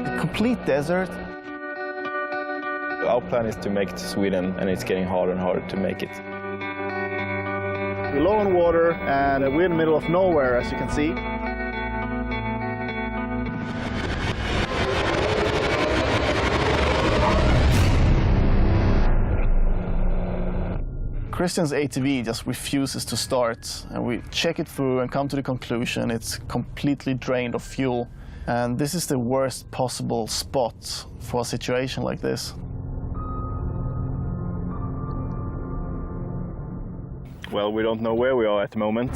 The complete desert. Our plan is to make it to Sweden, and it's getting harder and harder to make it. We're low on water, and we're in the middle of nowhere, as you can see. Christian's ATV just refuses to start, and we check it through and come to the conclusion it's completely drained of fuel. And this is the worst possible spot for a situation like this. Well, we don't know where we are at the moment.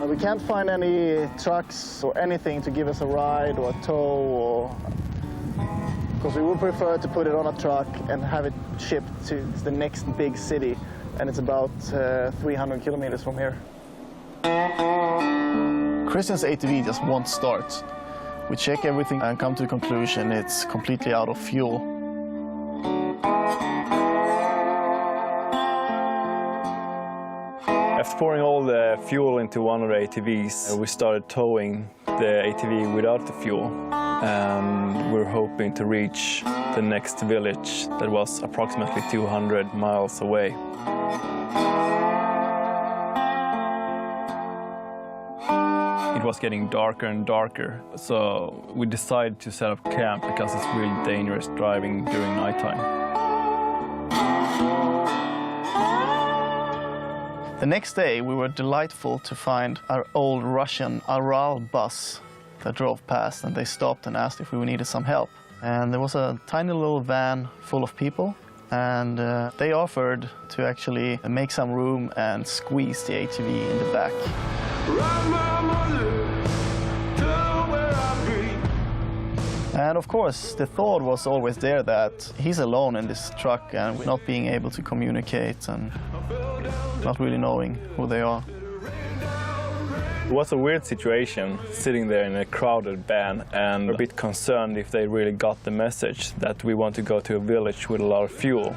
We can't find any trucks or anything to give us a ride or a tow, because we would prefer to put it on a truck and have it shipped to the next big city, and it's about 300 kilometers from here. Christian's ATV just won't start. We check everything and come to the conclusion it's completely out of fuel. After pouring all the fuel into one of the ATVs, we started towing the ATV without the fuel. And we're hoping to reach the next village that was approximately 200 miles away. It was getting darker and darker, so we decided to set up camp because it's really dangerous driving during nighttime. The next day, we were delightful to find our old Russian Aral bus that drove past, and they stopped and asked if we needed some help. And there was a tiny little van full of people, and they offered to actually make some room and squeeze the ATV in the back. And of course, the thought was always there that he's alone in this truck and not being able to communicate and not really knowing who they are. It was a weird situation, sitting there in a crowded van, and a bit concerned if they really got the message that we want to go to a village with a lot of fuel.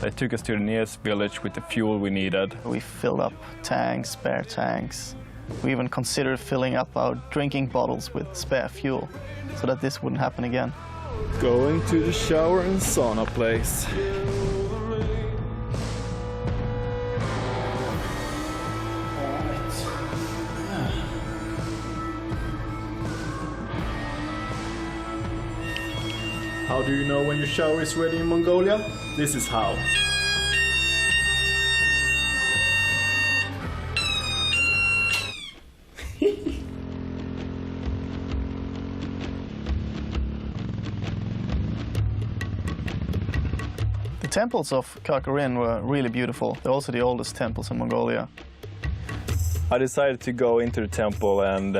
They took us to the nearest village with the fuel we needed. We filled up tanks, spare tanks. We even considered filling up our drinking bottles with spare fuel so that this wouldn't happen again. Going to the shower and sauna place. How do you know when your shower is ready in Mongolia? This is how. The temples of Kakarin were really beautiful. They're also the oldest temples in Mongolia. I decided to go into the temple and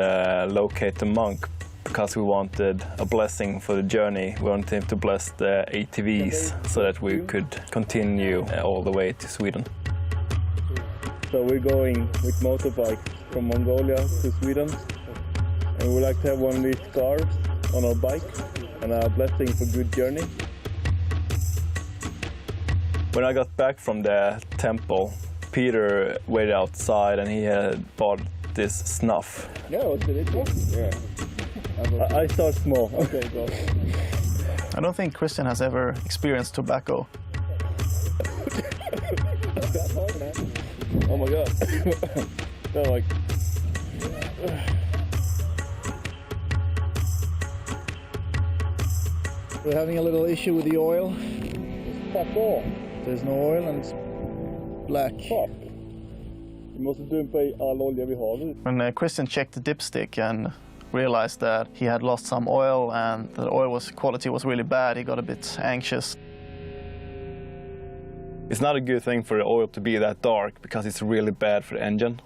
locate the monk because we wanted a blessing for the journey. We wanted him to bless the ATVs so that we could continue all the way to Sweden. So we're going with motorbike from Mongolia to Sweden, and we would like to have one of these scarves on our bike and a blessing for good journey. When I got back from the temple, Peter waited outside and he had bought this snuff. Yeah, what's it? Yeah. I start small. Okay, go. I don't think Christian has ever experienced tobacco. Oh my God. They're like... We're having a little issue with the oil. Fuck off. There's no oil and it's black. Fuck. When Christian checked the dipstick and realized that he had lost some oil and the quality was really bad. He got a bit anxious. It's not a good thing for the oil to be that dark because it's really bad for the engine.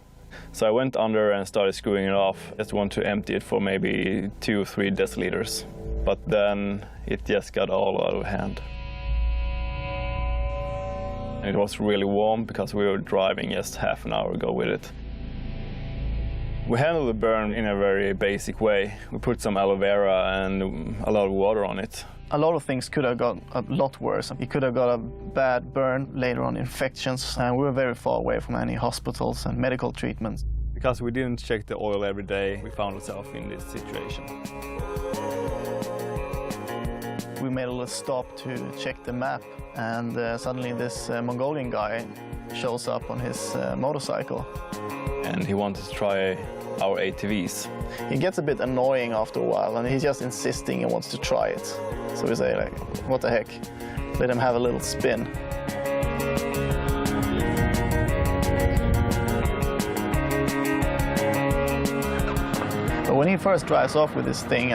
So I went under and started screwing it off. I just want to empty it for maybe 2 or 3 deciliters. But then it just got all out of hand. And it was really warm because we were driving just half an hour ago with it. We handled the burn in a very basic way. We put some aloe vera and a lot of water on it. A lot of things could have got a lot worse. He could have got a bad burn, later on infections, and we were very far away from any hospitals and medical treatments. Because we didn't check the oil every day, we found ourselves in this situation. We made a little stop to check the map, and suddenly this Mongolian guy shows up on his motorcycle. And he wanted to try our ATVs. He gets a bit annoying after a while, and he's just insisting he wants to try it. So we say, like, what the heck, let him have a little spin. But when he first drives off with this thing,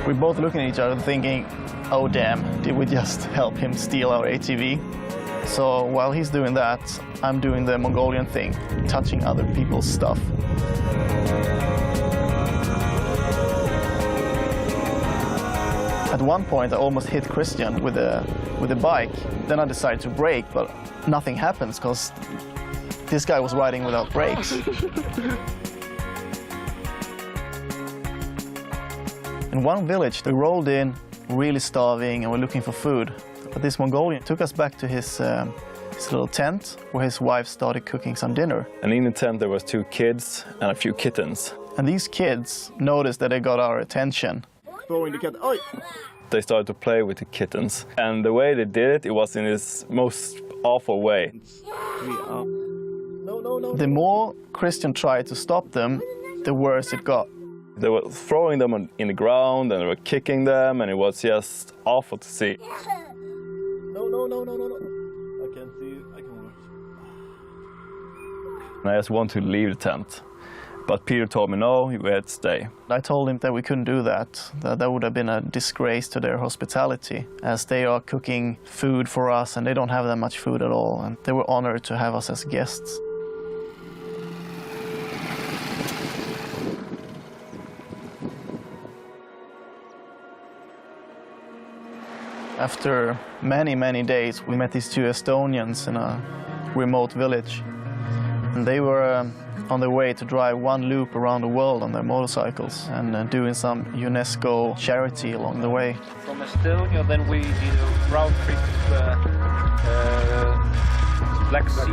we're both looking at each other thinking, oh damn, did we just help him steal our ATV? So while he's doing that, I'm doing the Mongolian thing, touching other people's stuff. At one point, I almost hit Christian with a bike. Then I decided to brake, but nothing happens because this guy was riding without brakes. In one village, they rolled in, really starving, and were looking for food. But this Mongolian took us back to his little tent, where his wife started cooking some dinner. And in the tent there was 2 kids and a few kittens. And these kids noticed that they got our attention. Throwing the cat. Oi! They started to play with the kittens. And the way they did it, it was in this most awful way. No. The more Christian tried to stop them, the worse it got. They were throwing them in the ground and they were kicking them, and it was just awful to see. No. I can't see you. I can watch. And I just want to leave the tent. But Peter told me, no, we had to stay. I told him that we couldn't do that would have been a disgrace to their hospitality, as they are cooking food for us and they don't have that much food at all, and they were honored to have us as guests. After many, many days, we met these 2 Estonians in a remote village, and they were on their way to drive 1 loop around the world on their motorcycles and doing some UNESCO charity along the way. From Estonia, then we did a round trip Black Sea.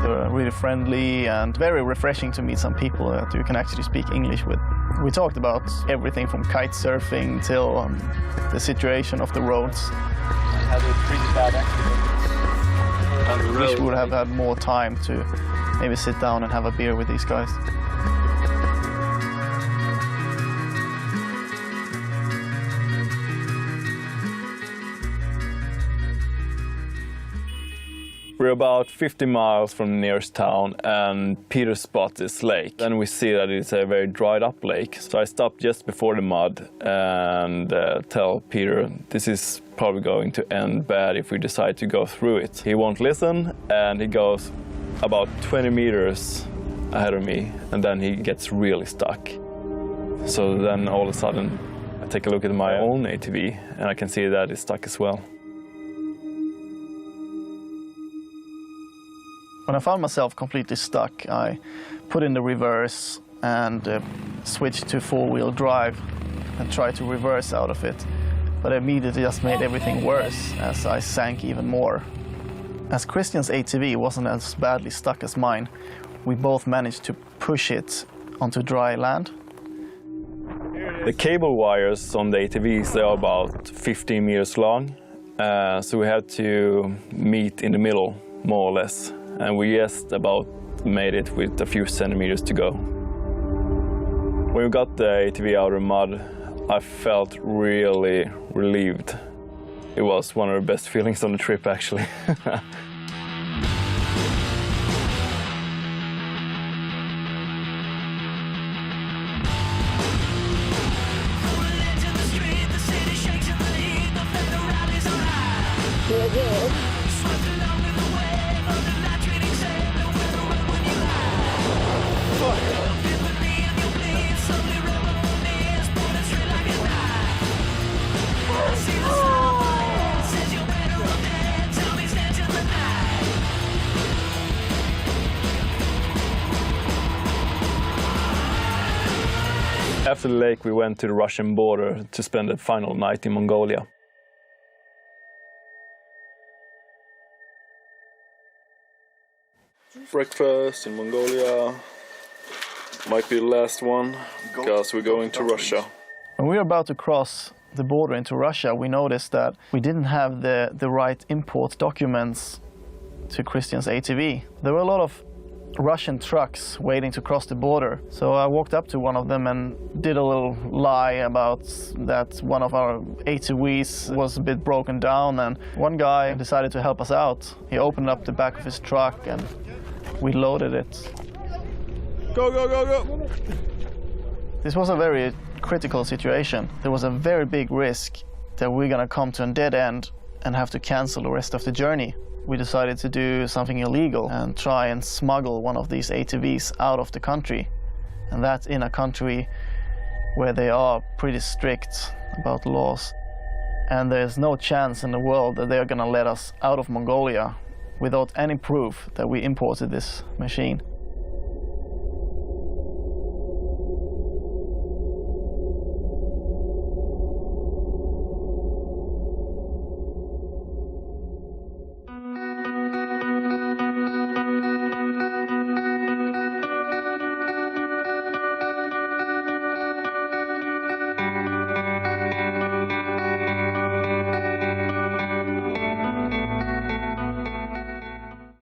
They were really friendly and very refreshing to meet some people that you can actually speak English with. We talked about everything from kite surfing till the situation of the roads. I had a pretty bad accident on the road. Wish we would have had more time to maybe sit down and have a beer with these guys. We're about 50 miles from the nearest town, and Peter spots this lake. And we see that it's a very dried up lake. So I stop just before the mud and tell Peter this is probably going to end bad if we decide to go through it. He won't listen, and he goes about 20 meters ahead of me, and then he gets really stuck. So then all of a sudden I take a look at my own ATV, and I can see that it's stuck as well. When I found myself completely stuck, I put in the reverse and switched to 4-wheel drive and tried to reverse out of it. But it immediately just made everything worse as I sank even more. As Christian's ATV wasn't as badly stuck as mine, we both managed to push it onto dry land. The cable wires on the ATVs, they are about 15 meters long, so we had to meet in the middle, more or less. And we just about made it with a few centimeters to go. When we got the ATV out of the mud, I felt really relieved. It was one of the best feelings on the trip, actually. After the lake, we went to the Russian border to spend the final night in Mongolia. Breakfast in Mongolia. Might be the last one, because we're going to Russia. When we were about to cross the border into Russia, we noticed that we didn't have the right import documents to Christian's ATV. There were a lot of Russian trucks waiting to cross the border. So I walked up to one of them and did a little lie about that one of our ATVs was a bit broken down, and one guy decided to help us out. He opened up the back of his truck and we loaded it. Go, go, go, go! This was a very critical situation. There was a very big risk that we're gonna come to a dead end and have to cancel the rest of the journey. We decided to do something illegal and try and smuggle one of these ATVs out of the country. And that's in a country where they are pretty strict about laws. And there's no chance in the world that they're gonna let us out of Mongolia without any proof that we imported this machine.